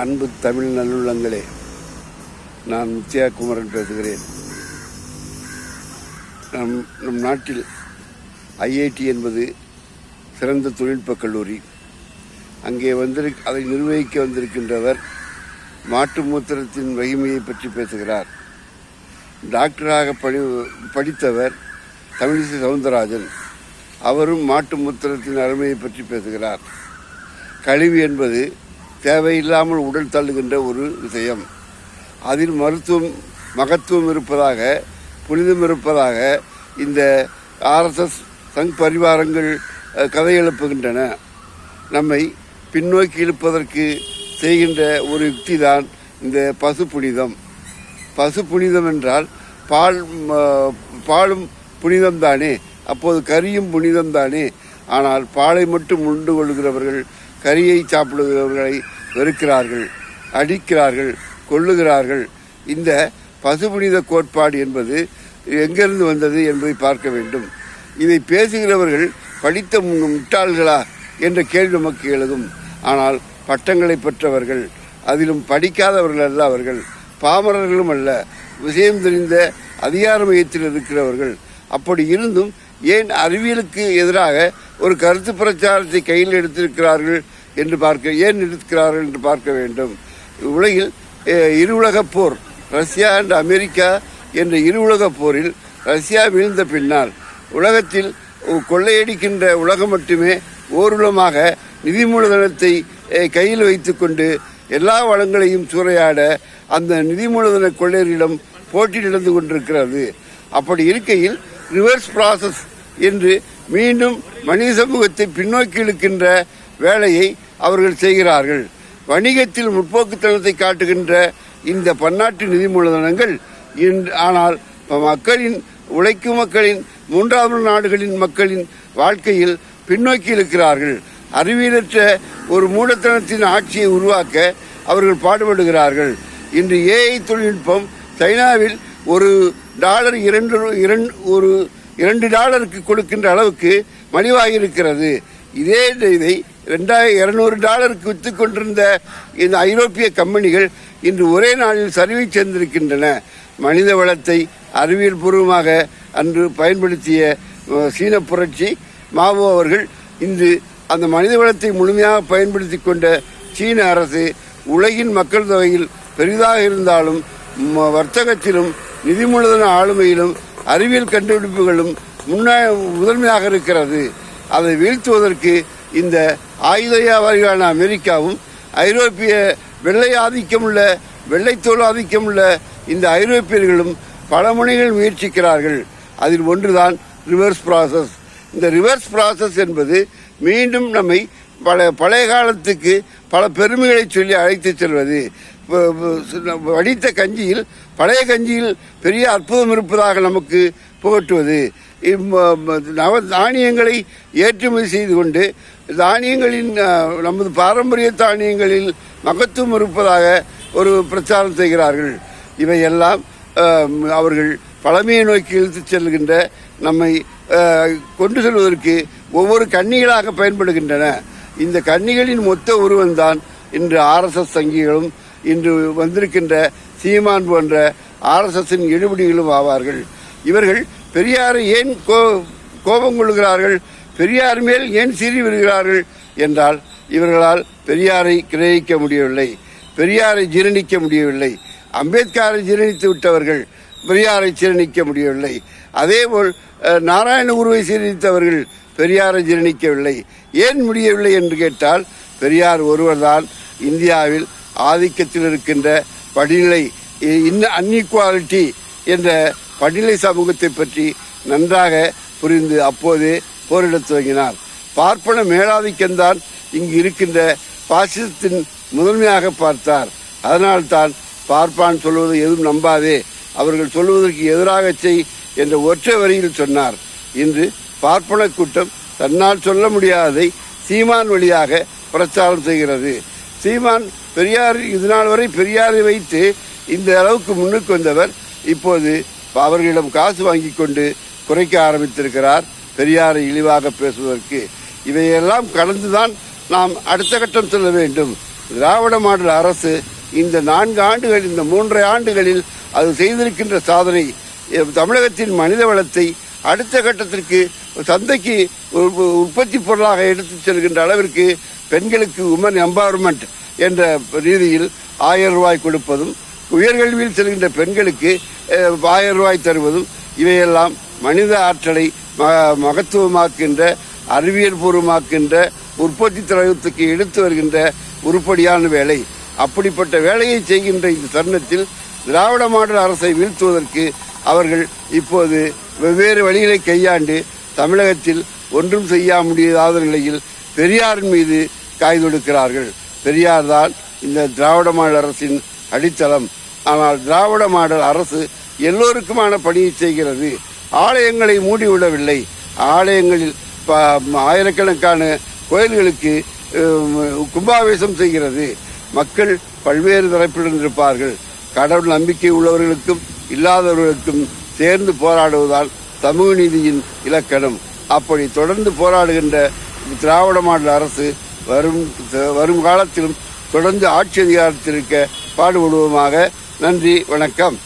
அன்பு தமிழ் நல்லுள்ளங்களே, நான் முத்தியா குமரன் பேசுகிறேன். நம் நாட்டில் ஐஐடி என்பது சிறந்த தொழில்நுட்ப கல்லூரி. அங்கே அதை நிர்வகிக்க வந்திருக்கின்றவர் மாட்டு மூத்திரத்தின் மகிமையை பற்றி பேசுகிறார். டாக்டராக படித்தவர் தமிழிசை சவுந்தரராஜன், அவரும் மாட்டு மூத்திரத்தின் அருமையை பற்றி பேசுகிறார். கழிவு என்பது தேவையில்லாமல் உடல் தள்ளுகின்ற ஒரு விஷயம். அதில் மகத்துவம் இருப்பதாக, புனிதம் இருப்பதாக இந்த ஆர்எஸ்எஸ் சங் பரிவாரங்கள் கதை எழுப்புகின்றன. நம்மை பின்னோக்கி இழுப்பதற்கு செய்கின்ற ஒரு யுக்தி தான் இந்த பசு புனிதம். பசு புனிதம் என்றால் பாலும் புனிதம்தானே, அப்போது கரியும் புனிதம்தானே. ஆனால் பாலை மட்டும் உண்டு கொள்கிறவர்கள் கரியை சாப்பிடுகிறவர்களை வெறுக்கிறார்கள், அடிக்கிறார்கள், கொள்ளுகிறார்கள். இந்த பசுபுனித கோட்பாடு என்பது எங்கிருந்து வந்தது என்பதை பார்க்க வேண்டும். இதை பேசுகிறவர்கள் படித்த முட்டாள்களா என்ற கேள்வி நமக்கு எழுதும். ஆனால் பட்டங்களை பெற்றவர்கள், அதிலும் படிக்காதவர்கள் அல்ல அவர்கள், பாமரர்களும் அல்ல, விஷயம் தெரிந்த அதிகார மையத்தில் இருக்கிறவர்கள். அப்படி இருந்தும் ஏன் அறிவியலுக்கு எதிராக ஒரு கருத்து பிரச்சாரத்தை கையில் எடுத்திருக்கிறார்கள் என்று பார்க்க வேண்டும். உலகில் இருவுலகப் போர், ரஷ்யா அண்ட் அமெரிக்கா என்ற இருவுலகப் போரில் ரஷ்யா வீழ்ந்த பின்னால் உலகத்தில் கொள்ளையடிக்கின்ற உலகம் மட்டுமே ஓருலமாக நிதி மூலதனத்தை கையில் வைத்துக்கொண்டு எல்லா வளங்களையும் சூறையாட அந்த நிதி மூலதன கொள்ளையரிடம் போட்டி நடந்து கொண்டிருக்கிறது. அப்படி இருக்கையில் ரிவர்ஸ் ப்ராசஸ் என்று மீண்டும் மனித சமூகத்தை பின்னோக்கி இழுக்கின்ற வேலையை அவர்கள் செய்கிறார்கள். வணிகத்தில் முற்போக்குத்தனத்தை காட்டுகின்ற இந்த பன்னாட்டு நிதி மூலதனங்கள் ஆனால் உழைக்கும் மக்களின், மூன்றாவது நாடுகளின் மக்களின் வாழ்க்கையில் பின்னோக்கி இருக்கிறார்கள். அறிவியலற்ற ஒரு மூலத்தனத்தின் ஆட்சியை உருவாக்க அவர்கள் பாடுபடுகிறார்கள். இன்று ஏஐ தொழில்நுட்பம் சைனாவில் $2 கொடுக்கின்ற அளவுக்கு மலிவாகி இருக்கிறது. இதை $200 விற்றுக் கொண்டிருந்த இந்த ஐரோப்பிய கம்பெனிகள் இன்று ஒரே நாளில் சரிவை சேர்ந்திருக்கின்றன. மனித வளத்தை அறிவியல் பூர்வமாக அன்று பயன்படுத்திய சீன புரட்சி மாவோ அவர்கள் இன்று அந்த மனித வளத்தை முழுமையாக பயன்படுத்தி கொண்ட சீன அரசு உலகின் மக்கள் தொகையில் பெரிதாக இருந்தாலும் வர்த்தகத்திலும் நிதி மூலதன ஆளுமையிலும் அறிவியல் கண்டுபிடிப்புகளும் முதன்மையாக இருக்கிறது. அதை வீழ்த்துவதற்கு இந்த ஆயுத வியாபாரிகளான அமெரிக்காவும் ஐரோப்பிய வெள்ளைத்தோல் ஆதிக்கமுள்ள இந்த ஐரோப்பியர்களும் பல முனைகள் முயற்சிக்கிறார்கள். அதில் ஒன்றுதான் ரிவர்ஸ் ப்ராசஸ். இந்த ரிவர்ஸ் ப்ராசஸ் என்பது மீண்டும் நம்மை பழைய காலத்துக்கு பல பெருமைகளை சொல்லி அழைத்து செல்வது. வடித்த கஞ்சியில், பழைய கஞ்சியில் பெரிய அற்புதம் இருப்பதாக நமக்கு புகட்டுவது. தானியங்களை ஏற்றுமதி செய்து கொண்டு நமது பாரம்பரிய தானியங்களில் மகத்துவம் இருப்பதாக ஒரு பிரச்சாரம் செய்கிறார்கள். இவையெல்லாம் அவர்கள் பழமையை நோக்கி இழுத்துச் செல்கின்ற, நம்மை கொண்டு செல்வதற்கு ஒவ்வொரு கன்னிகளாக பயன்படுகின்றன. இந்த கன்னிகளின் மொத்த உருவம்தான் இன்று ஆர்எஸ்எஸ் சங்கிகளும் இன்று வந்திருக்கின்ற சீமான் போன்ற ஆர்எஸ்எஸ்ஸின் எடுபடிகளும் ஆவார்கள். இவர்கள் பெரியாரை ஏன் கோபம் கொள்கிறார்கள், பெரியார் மேல் ஏன் சீறி வருகிறார்கள் என்றால் இவர்களால் பெரியாரை கிரகிக்க முடியவில்லை, பெரியாரை ஜீரணிக்க முடியவில்லை. அம்பேத்கரை ஜீரணித்து விட்டவர்கள் பெரியாரை ஜீரணிக்க முடியவில்லை. அதேபோல் நாராயண குருவை சீரணித்தவர்கள் பெரியாரை ஜீரணிக்கவில்லை. ஏன் முடியவில்லை என்று கேட்டால் பெரியார் ஒருவர்தான் இந்தியாவில் ஆதிக்கத்தில் இருக்கின்ற படிநிலை அன்இக்வாலிட்டி என்ற படிநிலை சமூகத்தை பற்றி நன்றாக புரிந்து அப்போதே போரிடத் துவங்கினார். பார்ப்பன மேலாதிக்கம்தான் இங்கு இருக்கின்ற பாசிசத்தின் முதன்மையாக பார்த்தார். அதனால்தான் பார்ப்பான் சொல்வதை எதுவும் நம்பாதே, அவர்கள் சொல்வதற்கு எதிராக செய் என்ற ஒற்றை வரியில் சொன்னார். இன்று பார்ப்பன கூட்டம் தன்னால் சொல்ல முடியாததை சீமான் வழியாக பிரச்சாரம் செய்கிறது. சீமான் பெரியார் இதுநாள் வரை பெரியாரை வைத்து இந்த அளவுக்கு முன்னுக்கு வந்தவர் இப்போது அவர்களிடம் காசு வாங்கி கொண்டு குறைக்க ஆரம்பித்திருக்கிறார் பெரியாரை இழிவாக பேசுவதற்கு. இவையெல்லாம் கடந்துதான் நாம் அடுத்த கட்டம் செல்ல வேண்டும். திராவிட மாடல் அரசு இந்த 4 ஆண்டுகள், இந்த 3.5 ஆண்டுகளில் அது செய்திருக்கின்ற சாதனை தமிழகத்தின் மனித வளத்தை அடுத்த கட்டத்திற்கு சந்தைக்கு உற்பத்தி பொருளாக எடுத்துச் செல்கின்ற அளவிற்கு பெண்களுக்கு உமன் எம்பவர்மெண்ட் என்ற ரீதியில் 1000 ரூபாய் கொடுப்பதும், உயர்கல்வியில் செல்கின்ற பெண்களுக்கு 1000 ரூபாய் தருவதும், இவையெல்லாம் மனித ஆற்றலை மகத்துவமாக்கின்ற, அறிவியல் பூர்வமாக்கின்ற, உற்பத்தி தரத்துக்கு எடுத்து வருகின்ற உருப்படியான வேலை. அப்படிப்பட்ட வேலையை செய்கின்ற இந்த தருணத்தில் திராவிட மாடல் அரசை வீழ்த்துவதற்கு அவர்கள் இப்போது வெவ்வேறு வழிகளை கையாண்டு தமிழகத்தில் ஒன்றும் செய்ய முடியாத நிலையில் பெரியாரின் மீது காய் தொடுக்கிறார்கள். பெரியார் தான் இந்த திராவிட மாடல் அரசின் அடித்தளம். ஆனால் திராவிட மாடல் அரசு எல்லோருக்குமான பணியை செய்கிறது. ஆலயங்களை மூடிவிடவில்லை. ஆலயங்களில் ஆயிரக்கணக்கான கோயில்களுக்கு கும்பாவேசம் செய்கிறது. மக்கள் பல்வேறு தரப்பில் இருப்பார்கள். கடவுள் நம்பிக்கை உள்ளவர்களுக்கும் இல்லாதவர்களுக்கும் சேர்ந்து போராடுவதால் சமூக நீதியின் இலக்கணம். அப்படி தொடர்ந்து போராடுகின்ற திராவிட மாடல் அரசு வரும் காலத்திலும் தொடர்ந்து ஆட்சி அதிகாரத்தில் இருக்க பாடுபடுவோமாக. நன்றி, வணக்கம்.